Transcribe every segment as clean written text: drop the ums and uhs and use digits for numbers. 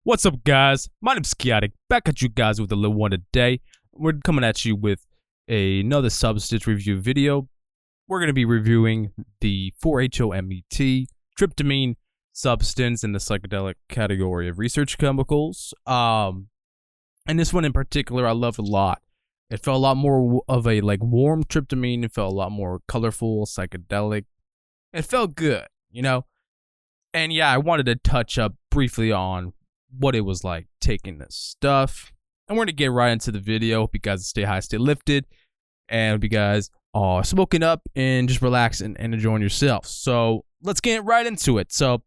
What's up, guys? My name's KhaoticK, back at you guys with a little one today. We're coming at you with another substance review video. We're going to be reviewing the 4-HOMET tryptamine substance in the psychedelic category of research chemicals. And this one in particular I loved a lot. It felt a lot more of a warm tryptamine. It felt a lot more colorful, psychedelic. It felt good, you know? And yeah, I wanted to touch up briefly on what it was like taking this stuff. And we're going to get right into the video. Hope you guys stay high, stay lifted. And hope you guys are smoking up and just relaxing and enjoying yourself. So let's get right into it. So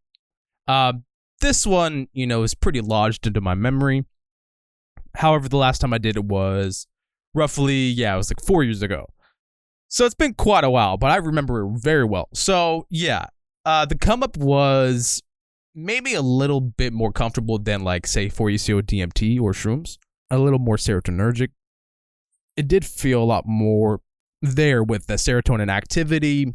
this one, is pretty lodged into my memory. However, the last time I did it was roughly, it was like 4 years ago. So it's been quite a while, but I remember it very well. So yeah, the come up was maybe a little bit more comfortable than say 4-ECO-DMT or shrooms. A little more serotonergic. It did feel a lot more there with the serotonin activity.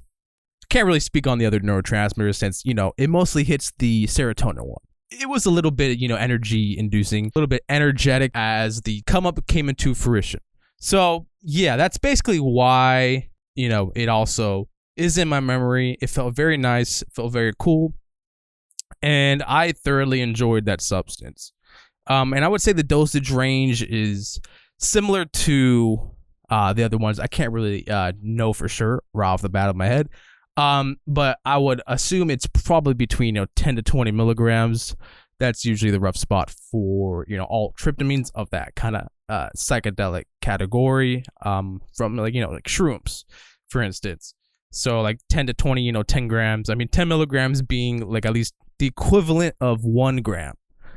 Can't really speak on the other neurotransmitters since, it mostly hits the serotonin one. It was a little bit, energy inducing, a little bit energetic as the come up came into fruition. So yeah, that's basically why, it also is in my memory. It felt very nice. It felt very cool. And I thoroughly enjoyed that substance. And I would say the dosage range is similar to the other ones. I can't really know for sure right off the bat of my head. But I would assume it's probably between 10 to 20 milligrams. That's usually the rough spot for all tryptamines of that kind of psychedelic category. From like shrooms, for instance. So 10 to 20, 10 grams. I mean, 10 milligrams being at least the equivalent of 1 gram.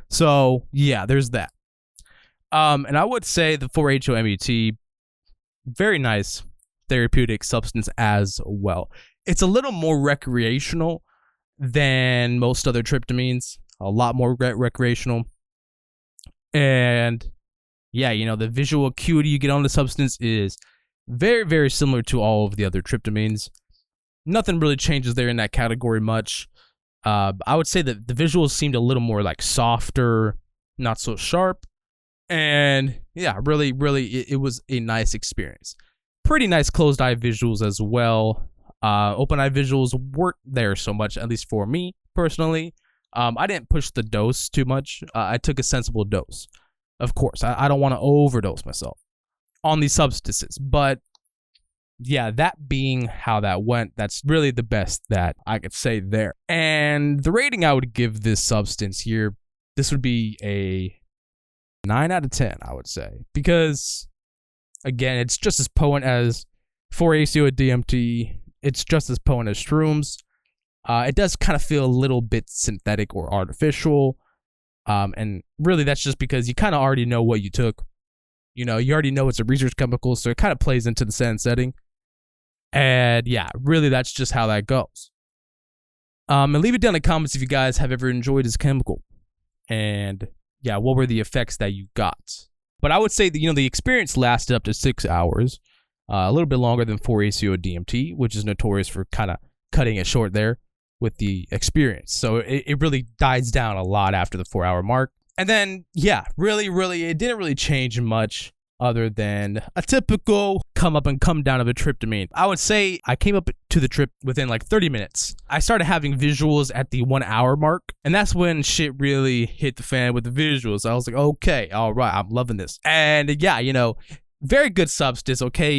So yeah, there's that. And I would say the 4-HOMET, very nice therapeutic substance as well. It's a little more recreational than most other tryptamines. A lot more recreational. And yeah, the visual acuity you get on the substance is very, very similar to all of the other tryptamines. Nothing really changes there in that category much. I would say that the visuals seemed a little more softer, not so sharp. And yeah, really, it was a nice experience. Pretty nice closed eye visuals as well. Open eye visuals weren't there so much, at least for me personally. I didn't push the dose too much. I took a sensible dose. Of course, I don't want to overdose myself on these substances. But yeah, that being how that went, that's really the best that I could say there. And the rating I would give this substance here, this would be a 9 out of 10, I would say. Because, again, it's just as potent as 4-ACO-DMT. It's just as potent as shrooms. It does kind of feel a little bit synthetic or artificial. And really, that's just because you kind of already know what you took. You already know it's a research chemical, so it kind of plays into the same setting. And yeah, really, that's just how that goes. And leave it down in the comments if you guys have ever enjoyed this chemical. And yeah, what were the effects that you got? But I would say that, the experience lasted up to 6 hours. A little bit longer than 4-ACO-DMT, which is notorious for kind of cutting it short there with the experience. So it really dies down a lot after the 4-hour mark. And then, yeah, really, it didn't really change much other than a typical come up and come down of a tryptamine. I would say I came up to the trip within 30 minutes. I started having visuals at the 1 hour mark, and that's when shit really hit the fan with the visuals. I was like, okay, all right, I'm loving this. And yeah, very good substance, okay?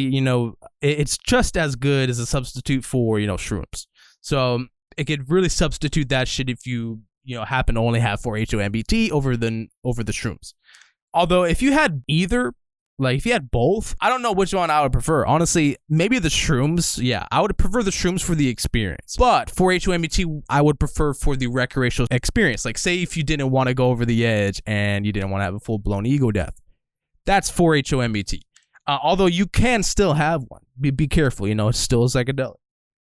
It's just as good as a substitute for, shrooms. So it could really substitute that shit if you happen to only have 4-HOMET over the shrooms. Although if you had either, if you had both, I don't know which one I would prefer. Honestly, maybe the shrooms. Yeah, I would prefer the shrooms for the experience. But 4-HOMET, I would prefer for the recreational experience. Say if you didn't want to go over the edge and you didn't want to have a full-blown ego death. That's 4-HOMET. Although you can still have one. Be careful, it's still a psychedelic.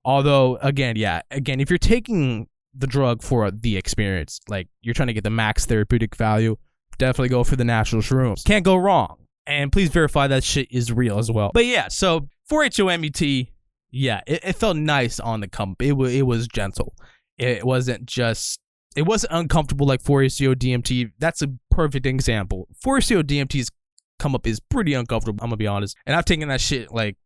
Although, again, if you're taking the drug for the experience, you're trying to get the max therapeutic value, definitely go for the natural shrooms. Can't go wrong. And please verify that shit is real as well. But yeah, so 4-HOMET, yeah, it felt nice on the come. It was gentle. It wasn't just It wasn't uncomfortable like 4-HCO DMT. That's a perfect example. 4-HCO DMT's come up is pretty uncomfortable, I'm gonna be honest. And I've taken that shit like,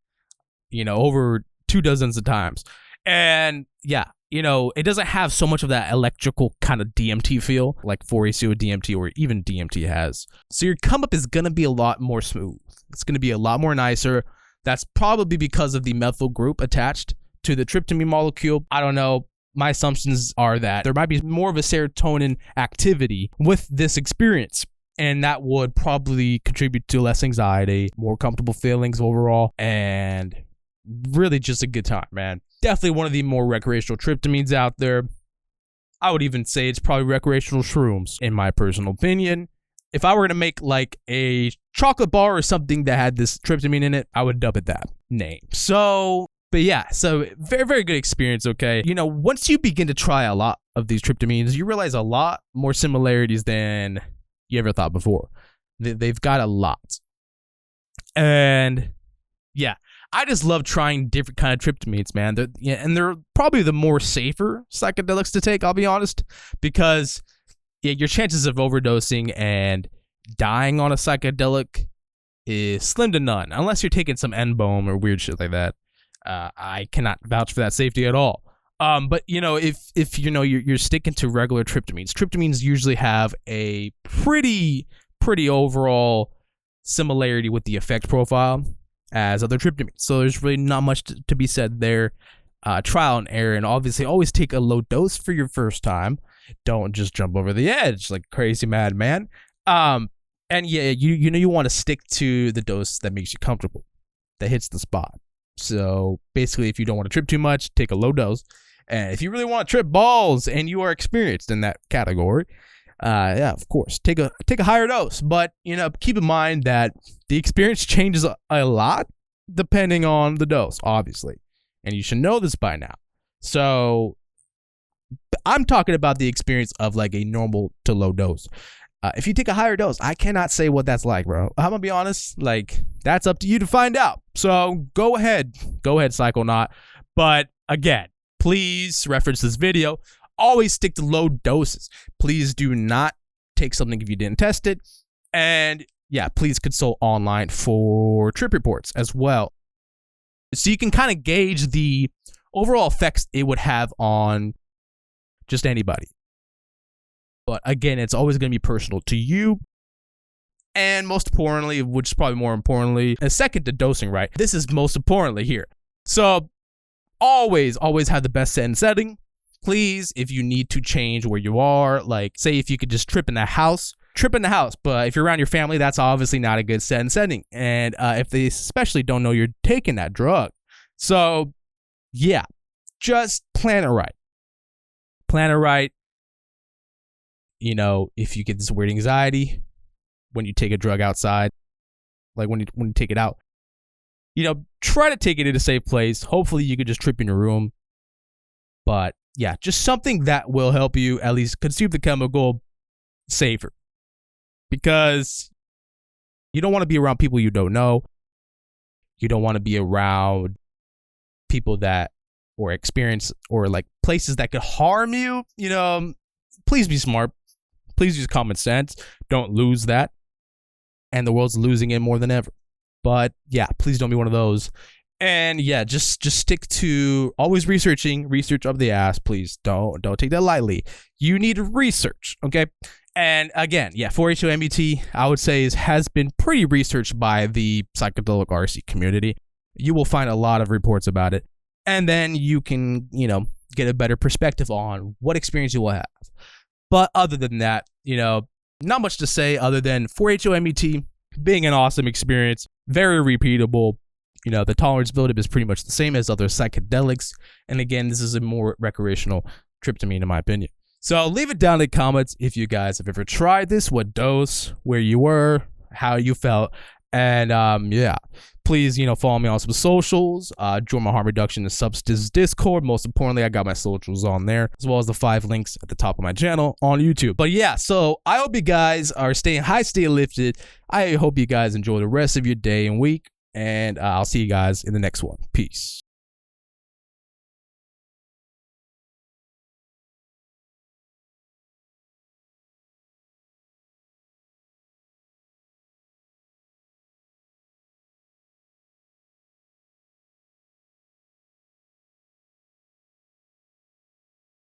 over 2 dozens of times. And yeah, it doesn't have so much of that electrical kind of DMT feel like 4-HCO DMT or even DMT has. So your come up is gonna be a lot more smooth. It's gonna be a lot more nicer. That's probably because of the methyl group attached to the tryptamine molecule. I don't know. My assumptions are that there might be more of a serotonin activity with this experience. And that would probably contribute to less anxiety, more comfortable feelings overall, and really just a good time, man. Definitely one of the more recreational tryptamines out there. I would even say it's probably recreational shrooms, in my personal opinion. If I were to make like a chocolate bar or something that had this tryptamine in it, I would dub it that name. But yeah, so very, very good experience, okay? Once you begin to try a lot of these tryptamines, you realize a lot more similarities than you ever thought before. They've got a lot. And yeah, I just love trying different kind of tryptamines, man. They're probably the more safer psychedelics to take, I'll be honest, because your chances of overdosing and dying on a psychedelic is slim to none, unless you're taking some N-Bome or weird shit like that. I cannot vouch for that safety at all. But if you're sticking to regular tryptamines usually have a pretty overall similarity with the effect profile as other tryptamines. So there's really not much to be said there. Trial and error, and obviously always take a low dose for your first time. Don't just jump over the edge like a crazy madman. And yeah, you want to stick to the dose that makes you comfortable, that hits the spot. So basically, if you don't want to trip too much, take a low dose. And if you really want to trip balls and you are experienced in that category, yeah, of course, take a higher dose. But keep in mind that the experience changes a lot depending on the dose, obviously, and you should know this by now. So I'm talking about the experience of like a normal to low dose. If you take a higher dose, I cannot say what that's like, bro. I'm gonna be honest, like that's up to you to find out. So go ahead, Psychonaut. But again, please reference this video. Always stick to low doses. Please do not take something if you didn't test it. And yeah, please consult online for trip reports as well, so you can kind of gauge the overall effects it would have on just anybody. But again, it's always going to be personal to you. And most importantly, which is probably more importantly, and second to dosing right, this is most importantly here. So always have the best set and setting. Please, if you need to change where you are, like say if you could just trip in the house. But if you're around your family, that's obviously not a good set and setting. And if they especially don't know you're taking that drug. So yeah, just plan it right. If you get this weird anxiety when you take a drug outside, like when you take it out, try to take it in a safe place. Hopefully you could just trip in your room. But yeah, just something that will help you at least consume the chemical safer. Because you don't want to be around people you don't know. You don't want to be around people that or experience or like places that could harm you. Please be smart. Please use common sense. Don't lose that. And the world's losing it more than ever. But yeah, please don't be one of those. And yeah, just stick to always research up the ass. Please don't take that lightly. You need research, okay? And again, yeah, 4-HCO MBT, I would say has been pretty researched by the psychedelic RC community. You will find a lot of reports about it. And then you can, get a better perspective on what experience you will have. But other than that, not much to say other than 4-HCO MBT being an awesome experience, very repeatable. The tolerance buildup is pretty much the same as other psychedelics. And again, this is a more recreational tryptamine in my opinion. So leave it down in the comments if you guys have ever tried this, what dose, where you were, how you felt. And yeah, please, follow me on some socials, join my harm reduction and substance Discord. Most importantly, I got my socials on there, as well as the 5 links at the top of my channel on YouTube. But yeah, so I hope you guys are staying high, stay lifted. I hope you guys enjoy the rest of your day and week. And I'll see you guys in the next one. Peace.